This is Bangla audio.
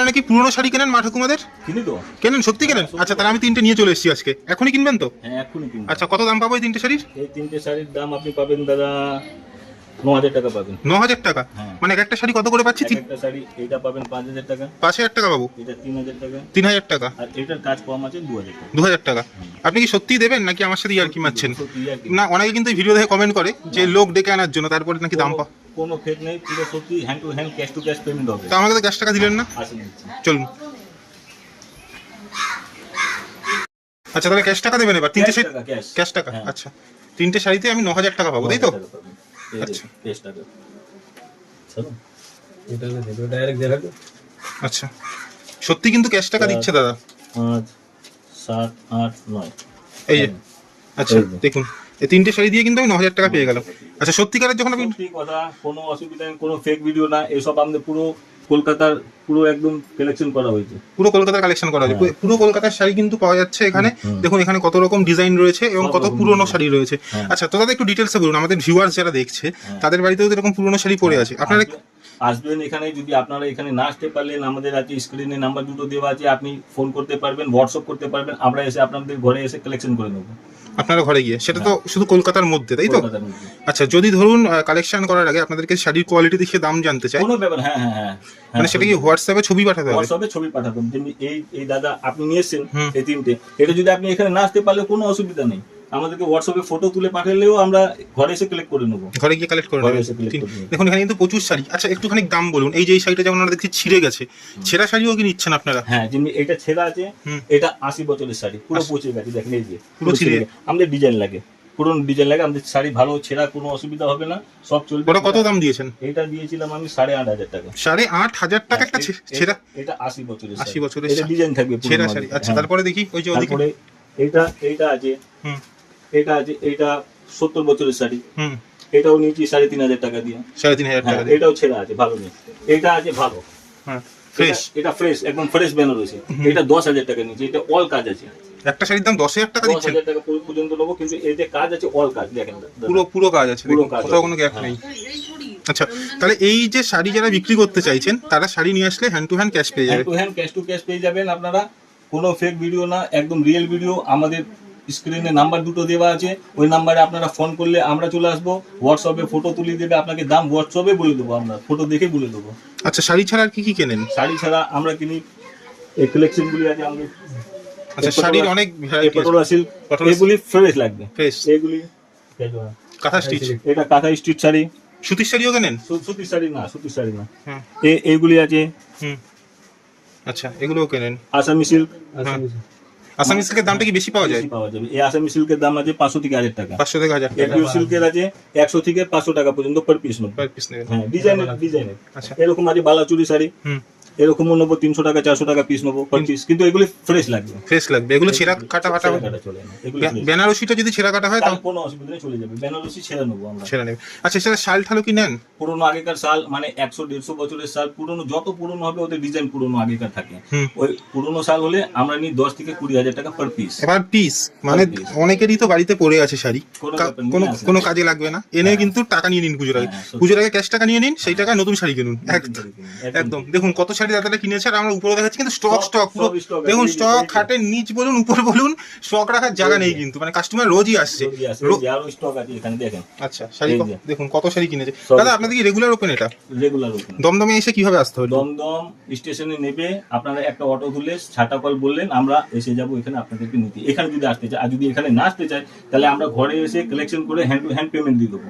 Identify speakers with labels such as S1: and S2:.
S1: আপনারা নাকি পুরনো শাড়ি কেনেন মা ঠাকুমাদের?
S2: কিনি তো।
S1: কেনেন? সত্যি কেনেন? আচ্ছা, তাহলে আমি 3টে নিয়ে চলে এসেছি আজকে। এখনই কিনবেন তো?
S2: হ্যাঁ, এখনই কিনবো।
S1: আচ্ছা, কত দাম পাবো এই 3টে শাড়ির?
S2: এই 3টে শাড়ির দাম আপনি পাবেন দাদা 9,000 টাকা পাবেন।
S1: 9,000 টাকা?
S2: হ্যাঁ।
S1: মানে একটা শাড়ি কত করে পাচ্ছি?
S2: একটা শাড়ি এটা পাবেন 5,000 টাকা।
S1: 5,000 টাকা পাবো?
S2: এটা 3,000 টাকা।
S1: 3,000 টাকা?
S2: আর এটার কাজ কম আছে 2,000 টাকা।
S1: 2,000 টাকা? আপনি কি সত্যিই দেবেন নাকি আমার সাথে ইয়ার্কি মারছেন?
S2: সত্যি আর কি।
S1: না, অনেকে কিন্তু ভিডিও দেখে কমেন্ট করে যে লোক ডেকে আনার জন্য, তারপরে নাকি দাম পা।
S2: কোনো ফেক নেই, পুরো সত্যি hand to hand cash to cash payment হবে।
S1: তা আমাকে তো ক্যাশ টাকা দিলেন না।
S2: আসেন নিচ্ছি।
S1: চলুন। আচ্ছা, তাহলে ক্যাশ টাকা দেবেন এবার? 3টে শাড়ি
S2: ক্যাশ।
S1: ক্যাশ টাকা?
S2: হ্যাঁ।
S1: আচ্ছা, 3টে শাড়িতে আমি 9,000 টাকা পাবো, তাই তো?
S2: আচ্ছা, ক্যাশ টাকা। চলো।
S1: আচ্ছা, সত্যি কিন্তু ক্যাশ টাকা দিচ্ছে দাদা?
S2: 5 7 8 9
S1: এই যে। আচ্ছা, দেখুন এই 3টে শাড়ি দিয়ে কিন্তু আমি 9,000 টাকা পেয়ে গেলাম। আচ্ছা, সত্যিকারের যখন আমি
S2: সত্যি কথা, কোনো অসুবিধা নেই, কোনো ফেক ভিডিও না, এসব আমাদের পুরো কলকাতার পুরো একদম কালেকশন করা হয়েছে।
S1: পুরো কলকাতার কালেকশন করা হয়েছে, পুরো কলকাতার শাড়ি কিন্তু পাওয়া যাচ্ছে এখানে। দেখুন এখানে কত রকম ডিজাইন রয়েছে এবং কত পুরনো শাড়ি রয়েছে। আচ্ছা, তো দাদা একটু ডিটেলসে বলুন, আমাদের ভিউয়ার্স যারা দেখছে তাদের বাড়িতেও এরকম পুরনো শাড়ি পড়ে আছে। আপনারা
S2: আসবেন এখানে, যদি আপনারা এখানে না আসতে পারলেন, আমাদের আছে স্ক্রিনে নাম্বার দুটো দেওয়া আছে, আপনি ফোন করতে পারবেন, হোয়াটসঅ্যাপ করতে পারবেন, আমরা এসে আপনাদের ঘরে এসে কালেকশন করে নেবো।
S1: আপনারা ঘরে গিয়ে? সেটা তো শুধু কলকাতার মধ্যে, তাই তো?
S2: কলকাতার মধ্যে।
S1: আচ্ছা, যদি ধরুন কালেকশন করার আগে আপনাদেরকে শাড়ির কোয়ালিটি দেখে দাম জানতে চাই,
S2: কোনো ব্যাপার, হ্যাঁ হ্যাঁ হ্যাঁ,
S1: মানে সেটা কি হোয়াটসঅ্যাপে ছবি পাঠাতে হবে?
S2: হোয়াটসঅ্যাপে ছবি পাঠাতাম, যেমনি এই এই দাদা আপনি নিয়ে এসেছেন এই 3টে, এটা যদি আপনি এখানে না আসতে পারলে কোনো অসুবিধা নেই, আমাদেরকে হোয়াটসঅ্যাপে ফটো তুলে পাঠালেও আমরা ঘরে এসে কালেক্ট করে নেবো।
S1: ঘরে গিয়ে কালেক্ট করে
S2: ঘরে
S1: নেবেন?
S2: এসে collect করে নেবো।
S1: দেখুন এখানে কিন্তু প্রচুর শাড়ি। আচ্ছা, একটুখানি দাম বলুন। এই যে এই শাড়িটা যেমন আমরা দেখছি ছিঁড়ে গেছে, ছেঁড়া শাড়িও কি নিচ্ছেন আপনারা?
S2: হ্যাঁ, যেমনি এটা ছেঁড়া আছে, এটা 80 বছরের শাড়ি, পুরো পচে গেছে, দেখেন এই যে
S1: পুরো ছিঁড়ে।
S2: আমাদের ডিজাইন লাগে, পুরনো ডিজাইন লাগে, আমাদের শাড়ি ভালো, ছেঁড়া কোনো অসুবিধা হবে না, সব চলবে।
S1: ওটা কত দাম দিয়েছেন?
S2: এটা দিয়েছিলাম আমি 8,500 টাকা।
S1: 8,500 টাকা একটা ছেঁড়া?
S2: এটা 80 বছরের
S1: 80 বছরের
S2: এটা ডিজাইন থাকবে
S1: ছেঁড়া শাড়ি। আচ্ছা, তারপরে দেখি ওই যে ওদিকে।
S2: তারপরে এইটা আছে, এটা আছে, এটা 70 বছরের শাড়ি, এটাও নিয়েছি 3,500 টাকা দিয়ে।
S1: 3,500 টাকা দিয়ে?
S2: এটাও ছেঁড়া আছে, ভালো নেই। এটা আছে ভালো,
S1: হ্যাঁ, ফ্রেশ।
S2: এটা ফ্রেশ, একদম ফ্রেশ বেনারসি। এটা 10,000 টাকা নিয়েছি, এটা অল কাজ আছে।
S1: একটা শাড়ির দাম 10,000 টাকা দিচ্ছেন?
S2: 10,000 টাকা পর্যন্ত নেবো, কিন্তু এই যে কাজ আছে অল কাজ, দেখেন
S1: পুরো কাজ আছে,
S2: পুরো কাজ,
S1: কোথাও কোনো গ্যাপ নেই। আচ্ছা, তাহলে এই যে শাড়ি যারা বিক্রি করতে চাইছেন তারা শাড়ি নিয়ে আসলে হ্যান্ড টু হ্যান্ড ক্যাশ পেয়ে যাবে?
S2: Hand to hand cash to cash পেয়ে যাবেন আপনারা, কোনো ফেক ভিডিও না, একদম রিয়েল ভিডিও। আমাদের স্ক্রিনে নাম্বার দুটো দেওয়া আছে, ওই নাম্বারে আপনারা ফোন করলে আমরা চলে আসবো, হোয়াটসঅ্যাপে ফটো তুলে দেবে, আপনাকে দাম হোয়াটসঅ্যাপে বলে দেবো, আমরা ফটো দেখে বলে দেবো।
S1: আচ্ছা, শাড়ি ছাড়া আর কি কি কেনেন?
S2: শাড়ি ছাড়া আমরা কিনি এই কালেকশনগুলি আছে আমাদের।
S1: আচ্ছা, শাড়ির অনেক ভ্যারাইটি আছে।
S2: পটোলা সিল্ক, এগুলি ফ্রেশ লাগবে,
S1: ফ্রেশ।
S2: এগুলি
S1: কাঁথা স্টিচ?
S2: এটা কাঁথা স্টিচ শাড়ি।
S1: সুতির শাড়িও কেনেন?
S2: সুতির শাড়ি না, সুতির শাড়ি না।
S1: হ্যাঁ।
S2: এইগুলি আছে।
S1: আচ্ছা, এগুলোও কেনেন?
S2: আসামি সিল্ক।
S1: আসামি সিল্কের দামটা কি বেশি পাওয়া যায়?
S2: পাওয়া যাবে। এই আসামি সিল্কের দাম আছে 500 থেকে 1,000 টাকা।
S1: 500 থেকে 1,000 টাকা?
S2: এপিও সিল্কের আছে 100 থেকে 500 টাকা পর্যন্ত পার পিস নেবে।
S1: পার পিস নেবেন?
S2: হ্যাঁ, ডিজাইনের।
S1: আচ্ছা,
S2: এরকম আছে বালাচুরি শাড়ি, এরকমও নেবো 300 টাকা 400 টাকা পিস নেবো পার পিস, কিন্তু এগুলি ফ্রেশ লাগবে।
S1: ফ্রেশ লাগবে? এগুলো ছেঁড়া কাটা
S2: চলে না, এগুলি
S1: বেনারসিটা যদি ছেঁড়া কাটা হয় তাহলে
S2: কোনো অসুবিধা নেই, চলে যাবে। বেনারসি ছেড়ে নেবো আমরা,
S1: ছেঁড়া নেবে। আচ্ছা, সেটা শাল ঠালও কি নেন?
S2: পুরোনো আগেকার শাল, মানে 100-150 বছরের শাল, পুরোনো যত পুরোনো হবে ওদের ডিজাইন পুরোনো আগেকার থাকে। ওই পুরোনো শাল হলে আমরা নিই 10 থেকে 20,000 টাকা পার পিস।
S1: এবার পিস মানে অনেকেরই তো বাড়িতে পড়ে আছে শাড়ি, কোনো কাজে লাগবে না, এনে কিন্তু টাকা নিয়ে নিন পুজোর আগে। পুজোর আগে ক্যাশ টাকা নিয়ে নিন, সেই টাকা নতুন শাড়ি কিনুন। একদম দেখুন কত শাড়ি দাদাটা কিনেছে, আর আমরা উপরে দেখাচ্ছি কিন্তু স্টক পুরো দেখুন, স্টক খাটের নিচ বলুন উপর বলুন, স্টক রাখার জায়গা নেই কিন্তু, মানে কাস্টমার রোজই আসছে। আচ্ছা, শাড়ি দেখুন কত শাড়ি কিনেছে দাদা। আপনাদের কি রেগুলার ওপেন? এটা রেগুলার ওপেন। দমদমে এসে কিভাবে আসতে হবে?
S2: দমদম স্টেশনে নেবে, আপনারা একটা অটো তুলে ছাটা কল বললেন, আমরা এসে যাবো এখানে আপনাদেরকে নিতে। এখানে যদি আসতে চায়, আর যদি এখানে না আসতে চায় তাহলে আমরা ঘরে এসে কালেকশন করে হ্যান্ড টু হ্যান্ড পেমেন্ট দিয়ে দেবো।